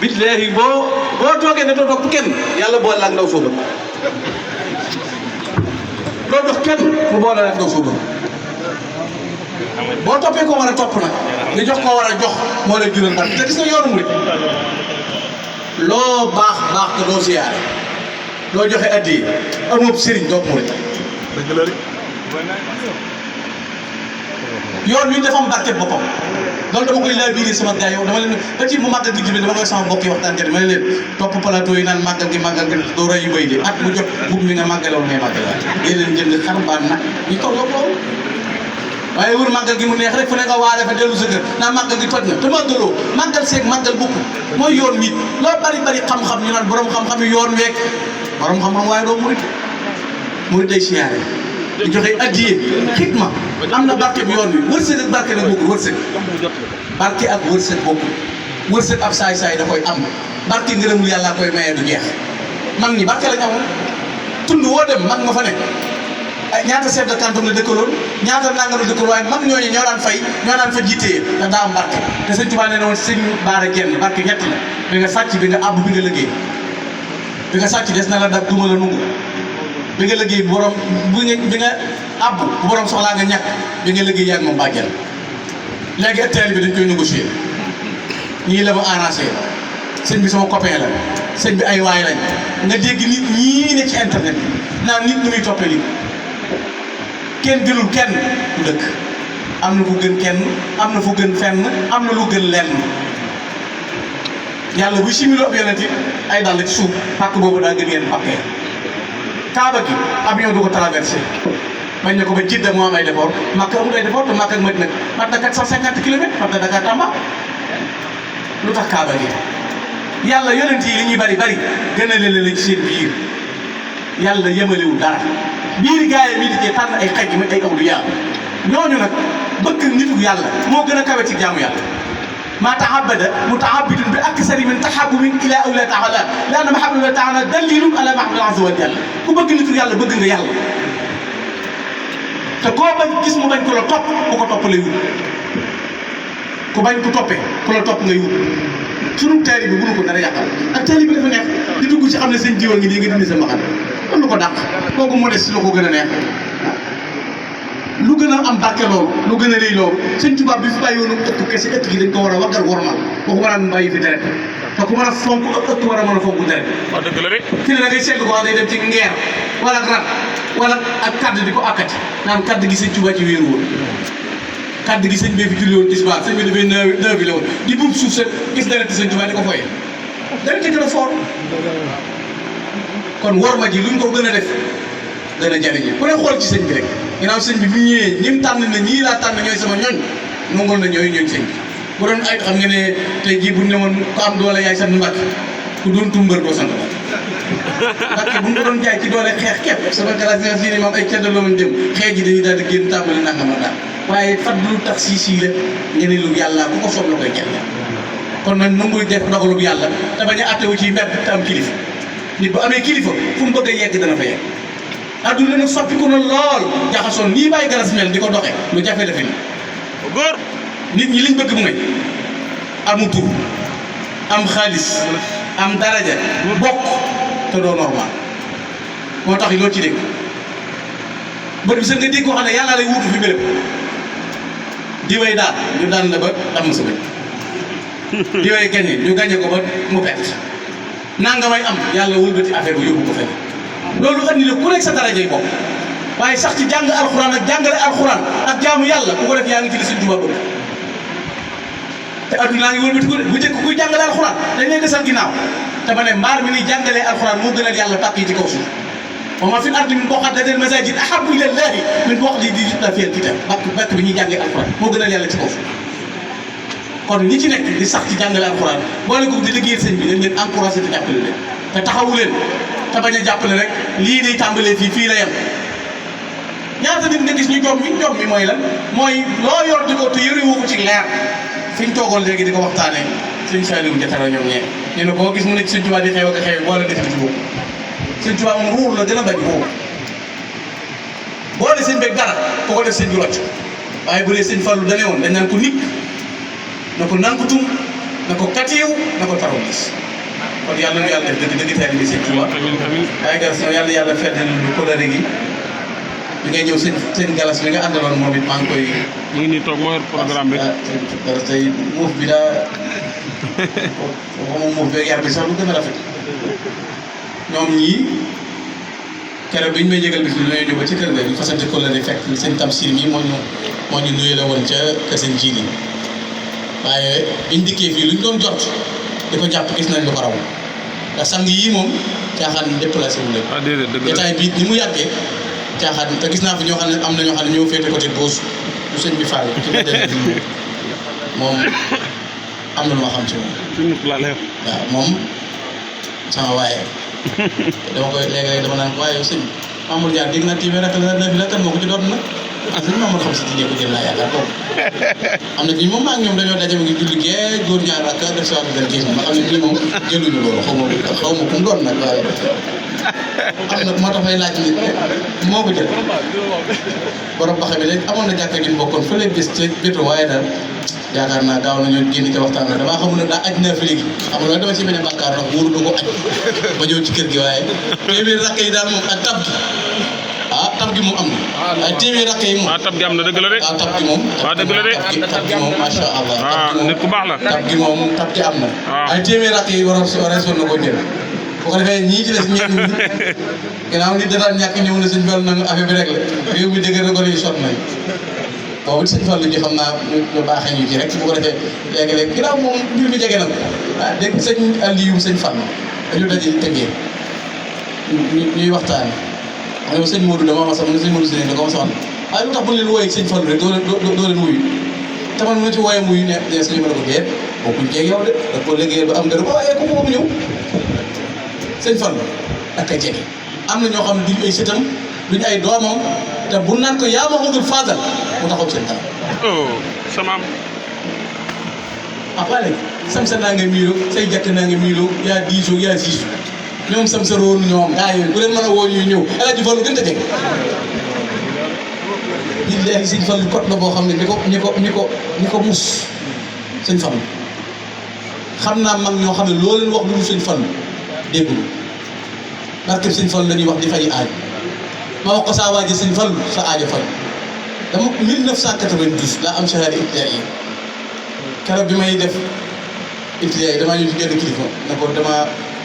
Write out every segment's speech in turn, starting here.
billaahi boo toogee ne doo topp kenn yàlla boole la ak ndaw soo bëgg doo dox kenn mu boole la ak ndaw soo bëgg boo toppee ko war a topp nag nga jox ko war a jox moo lay jural ndam te gis nga yoonu murit loo baax baax te doo siyaare doo joxe addiya amub sëriñ doo murit yoon wi dafa am barke boppam loolu dama koy laaj biir sama gars yow dama leen ba ci mu màggal gi dama koy sama mbokk yi waxtaan kat ma ne leen topp plateau yi naan màggal gi doo rey yu bëy de at mu jot bugg mi nga màggaloon ngay màggalaat dee leen jënd xar mbaa nag ñu tolloo loolu waaye wër màggal gi mu neex rek fu ne nga waare fa dellu sa kër naa màggal gi toj na te màggaloo màggal seeg màggal bokk mooy yoon wi loo bari xam-xam ñu naan borom xam-xam yi yoon week borom xam-xam waaye doo murit day siyaare di joxe addiye xitma am na barke bi yoon wi wërsëg ak barke nag bokkul wërsëg barke ak wërsëg bokkul wërsëg ab saay-saay da koy am barke ngërëmul yàlla koy maye du jeex mag ñi barke la ñu amoon tund woo dem mag nga fa nekk ñaata chef de canton la dëkkaloon ñaata nanga la dëkkaloon waaye mag ñooñu ñoo daan fa jiitee ndax daa am barke te sëñ Tuubaa nee na woon sëñ baara genn barke ñett la bi nga sàcc bi nga àbb bi nga liggéey bi nga sàcc des na la dab duma la nungu bi nga liggéey borom bi nga àbb borom soxlaa nga ñàkk bi nga liggéey yaa ngi moom bàjjal léegi hectare bi dañ koy négocier ñii la ma arrangé sëñ bi sama copain la sëñ bi ay waay lañ nga dégg nit ñii ne ci internet bi naan nit ñi muy toppee nit kenn gënul kenn du dëkk am na fu gën kenn am na fu gën fenn am na lu gën lenn yàlla bu similo ab yonent ay dàll ci suuf pàkk boobu daa gën yeen pàkkee Kaaba gi avion du ko traversé bañ ne ko ba Jidda moo am ay déport Makka amul ay déport te Makka ak Madina mat na 450 kilomètres mat na Dakar Tamba lu tax Kaaba gi yàlla yonent yi li ñuy bari gën a leen ci seen biir yàlla yemalewul dara biir gaa yi mii di cee tànn ay xaj yi ay awliya ñooñu nag bëgg nitu yàlla moo gën a kawe ci jaamu yàlla maa tahabada mutahabidun bi aksari min tahabubin ila awliya taala la anna mahabba taala dalilun ala mahabba azza wa jalla ku bëgg nitu yàlla bëgg nga yàlla te koo bañ gis mu bañ ko la topp ku ko topp lay wut ku bañ ku toppee ku la topp ngay wut sunu taali bi mënu ko dara yàqal ak taali bi dafa neex di dugg ci xam ne seen jiwa ngi nii nga dindi sa mbaxal kon lu ko dàq kooku moo des si la ko gën a neex lu gën a am barke loolu lu gën a rëy loolu sëñ Tuubaa bi fi bàyyi woon ëtt kese ëtt gi dañ ko war a waggal wormal boo ko mën a bàyyi fi deret te ku mën a fonk ëtt war a mën a fonk deret fi ne da ngay seetlu ko wax day dem ci ngeer wala rat wala ak kadd di ko akkati naan kadd gi sëñ Tuubaa ci wéeru woon kadd gi sëñ bee fi julli woon tisbaar sëñ bi dafay neefi la woon di buub suuf sa gis deret sëñ Tuubaa di ko foyee deret gën a foor kon worma ji luñ ko gën a def gën a jariñe ku ne xool ci sëñ bi rek ginnaaw sëñ bi bu ñëwee ñim tànn na ñii laa tànn ñooy sama ñooñ nangul na ñooy ñooñ sëñ bi bu doon ay xam nga ne tey jii buñ ne woon ko am doole yaay sant Mbàkke ku doon tumbër doo sant Mbàkke bu ñu ko doon jaay ci doole xeex képp sama classe fii ne moom ay ceddo la woon dem xeex ji dañuy daal di génn tàmbali nangama daal waaye fat lu tax sii la ñene lu yàlla ku ko soob la koy jàll kon nag nangul def dogalub yàlla te bañ a attewu ci mbedd te am kilifa nit bu amee kilifa fu mu bëgg a yegg dana fa yegg adduna nag soppiku na lool jaxasoon nii bàyyi garas mel di ko doxe lu jafe la fi góor nit ñi liñ bëgg mooy amu tur am xaalis am daraja bokk te doo normal moo tax loolu ci dégg bët bi sax nga dégg koo xam ne yàlla lay wuutu fi béréb di way daal ñu daan la ba damm sa bët di way gañe ñu gañe ko ba mu perte nanga may am yàlla wëlbati affaire bi yóbbu ko fenn loolu andi la ku nekk sa darajay bopp waaye sax ci jàng alxuraan ak jàngale alxuraan ak jaamu yàlla ku ko def yaa ngi ci li Sëñ Tuubaa bëgg te adduna laa ngi wëlbati ko bu njëkk kuy jàngale alxuraan dañ lay desal ginnaaw te ma ne mbaar mi ni jàngalee alxuraan moo gënal yàlla tàkk yi ci kaw suuf wa maa fil ardi min muqaddasatil masaajid ahabbu ilallaahi min muqaddasi fil kitaab bàkk bi ñuy jàngee alxuraan moo gënal yàlla ci kaw suuf kon ñi ci nekk di sax ci jàngale alxuraan boole ko di liggéeyal sëñ bi dañ leen encouragé te jàppale leen te taxawu leen te bañ a jàppale rek lii day tàmbalee fii la yem ñaata nit nga gis ñu jom mi mooy lan mooy loo yor di ko te yëriwoo ko ci leer fi ñu toogoon léegi di ko waxtaanee sëñ Saliou Diatara ñoom ñee ñu ne koo gis mu ne ci Sëñ Tuubaa di xew ak xew boole defal ci boobu Sëñ Tuubaa moom ruur la gën a bañ boobu boole sëñ beeg dara ku ko def sëñ bi rocc waaye bu dee sëñ Fallu dane woon dañ naan ko nit na ko nankutum na ko katiw na ko taraw gis kon yàlla na yàlla def dëgg teel bi sëñ Tuubaa waaye galas na yàlla fedd lu coloré gi bi ngay ñëw seen galas bi nga àndaloon moom it maa ngi koy mu ngi nii toog moo yor programme bi galas tey muuf bi daa moom muuf beeg yar bi sax lu gën a rafet ñoom ñii keroog bi ñu may yëgal bis bi dañoo ñëw ba ci kër ga ñu fasante coloré fekk seen Tamsir mi moo ñu nuyee la woon ca kër seen jiili waaye biñ dikkee fii luñ doon jot di ko jàpp gis nañ lu ko raw ndax sang yii moom caaxaan déplacé wu leen. ah déedéet dëgg la jotaay bi ni mu yàggee caaxaan te gis naa fi ñoo xam ne am na ñoo xam ne ñoo féete côté gauche bu sëñ bi faale ci côté moom am na lu ma xam ci moom. suñu la leer. waaw moom sama waaye dama koy léeg-léeg dama naan waaye sëñ Mamour Diar dégg naa téeméer rek la fi la kan moo ko ci doon nag. ah sëñ Mamour xam si tijjee ko jël naa yaakaar boobu am na ci moom maa ngi ñoom dañoo daje mu ngi julli gee góor ñaar rakka def si waat dara gis ma xam ne bii moom jëluñu loolu xaw ma ku mu doon nag waaye am na moo tax may laaj nit moo ko jël borom baxe bi léegi amoon na jàkka ji bokkoon fële bés ca bétu waaye daal yaakaar naa gaaw nañoo génn ca waxtaan la damaa xamul ne daa aj na fi léegi xam nga loolu dama ci beneen bàkkaar nag wóoru du ko aj ba ñëw ci kër gi waaye téeméer rakk yi daal moom ak tab gi tab gi moom am na. waaye téeméer rakk yi moom. tab gi am na dëgg la de. tab gi moom. dëgg la de. tab gi moom macha allah. nit ku baax la. tab gi moom tab gi am na. waaye téeméer rakk yi wareesoon na ko jël. bu ko defee ñii ci des ñenn ñi ginnaaw nit da daan ñàkk ñëw na sëñ Fallu nag affaire bi rek la réew mi dëgg rek yi sot nañ boobu sëñ Fallu ji xam naa ñu baaxee ñu ci rek bu ko defee léegi-léegi ginnaaw moom mbir mi jege na ko dégg sëñ Aliou sëñ Fallu dañu daje tëggee ñuy waxtaan ma ne sëñ Modou dama ma sax ma ne sëñ Modou Sëñ da ko ma sax waaye lu tax bu leen wooyee sëñ Fallu rek doo leen wuyu te man mu ci wooyee wuyu ne sëñ ma ne ko déet bokkuñ ceeg yow de da ko liggéeyal ba am dara waaye ku ko ñëw sëñ Fallu ak ay jege am na ñoo xam ne duñu ay sëtam duñu ay doomam te bu naan ko yaa Mamadou Fadal mu taxaw seen kanam. sama am. waaye léegi sam sa naa nga miilo say jàkk naa nga miilo yaa diisoo yaa siisu ñoom sam sa róonu ñoom gaa yooyu bu leen mën a woo ñuy ñëw El Hadj Fallu gën a jege. billaahi sëñ Fallu kot la boo xam ne ñi ko mus sëñ Fallu xam naa mag ñoo xam ne loo leen wax lu dul sëñ Fallu déggul barke sëñ Fallu la ñuy wax di fay aaj ma wax ko saa waa ji sëñ Fallu sa aajo fay dama 1992 laa am shahada ibtidaaiya keroog bi may def ibtidaaiya damaa ñëw ci genn kilifa ne ko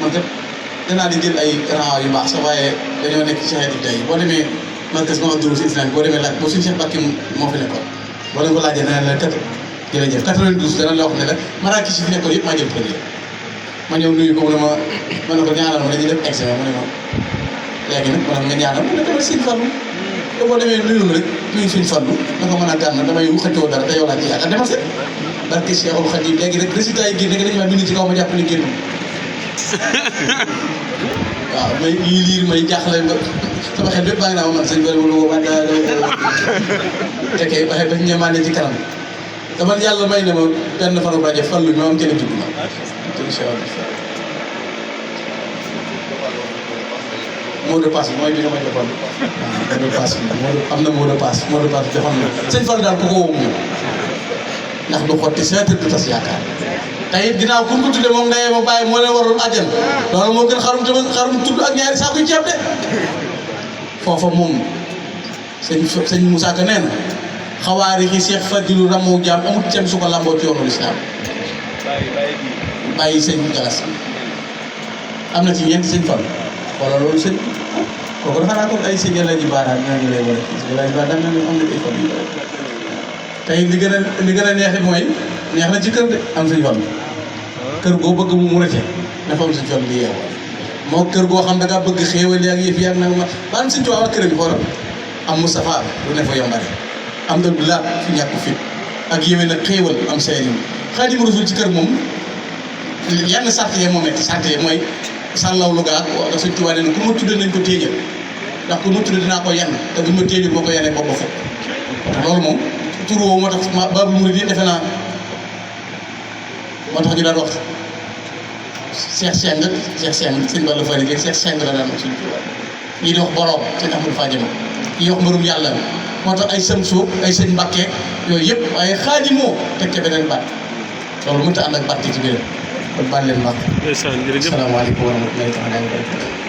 man kat danaa di jël ay rang yu baax sax waaye dañoo nekk ci shahada ibtidaaiya boo demee markas ma duru si islam boo demee laaj boo suñu Cheikh Bakki moo fi nekkoon boo leen ko laajee dana la kat jërëjëf 92 dana la wax ne la maraakis yi fi nekkoon yëpp maa jël premier ma ñëw nuyu ko mu ne ma ne ko ñaanal ma dañuy def examen mu ne ma léegi nag ma ne nga ñaanal mu ne dama sëñ Fallu te boo demee nuyu ma rek nuyu suñ Fallu da nga mën a gànn damay xëccoo dara te yow laa ci yaakaar demal set barke Cheikhul Khadim léegi rek résultat yi génn nga dañu ma bind ci kaw ma jàpp ne génn waaw may ñuy liir may jaaxle ba sama xel bépp baa ngi naa ma man sëñ Fallu woo man daa tekkee waxee ba ñeemaane ci kanam dama yàlla may na ma benn fanu rajo Fallu ñoo am teel a judd ma incha allah mot de passe bi mooy bi nga ma joxoon waaw mot de passe bi am na mot de passe bi joxoon na sëñ Fallu daal ku ko woo mu ndax du xotti seetir du tas yaakaar te it ginnaaw ku ko tudde moom ndeyee ma bàyyi moo leen waroon àjjan loolu moo gën xarum tudd ak ñaari saako yu ceeb de foofa moom sëñ Moussa Ka nee na xawaari xi Cheikh Fadilu ramoo jaam amut cem su ko lamboo ci yoonu lislaam bàyyi sëñ Galas am na ci ñeenti sëñ Fallu wala loolu sëñ kooku dafa naa ko ay sëñ la ji baaraam ñooñu lay wala la ji baaraam am na ay Fallu tey li gën a neexit mooy neex na ci kër de am sëñ Fallu kër goo bëgg mu rëcce dafa am sëñ Fallu di yeewoo moo kër goo xam da ngaa bëgg xéewal yaag yëf yaag nag ba am sëñ Tuubaa ak këram yi xoolal am Moustapha lu ne fa yombare am da du laat fi ñàkk fit ak yéwé nag xéewal am seen Xaadimu Rasuul ci kër moom yenn sart yee moo metti sart yee mooy sàllaw lu gaa da sëñ Tuubaa ne ku ma tudde nañ ko téeñal ndax ku ma tudde dinaa ko yenn te buñ ma téeñal boo ko yennee boobu fekk te loolu moom tur woowu moo tax Baabul Muridiin defe naa moo tax ñu daan wax Cheikh Seng sëñ Balla Fari léegi Cheikh Seng la daan wax suñu Tuubaa ñii di wax borom sëñ Ahmadou Fadiama ñii wax mbirum yàlla moo tax ay sëm suuf ay sëñ Mbàkke yooyu yëpp waaye Xaadimoo teg ca beneen baat loolu mënut a ànd ak barke ci biir kon baal leen baax. ndeysaan jërëjëf. asalaamaaleykum wa rahmatullahi taala wa barakatuh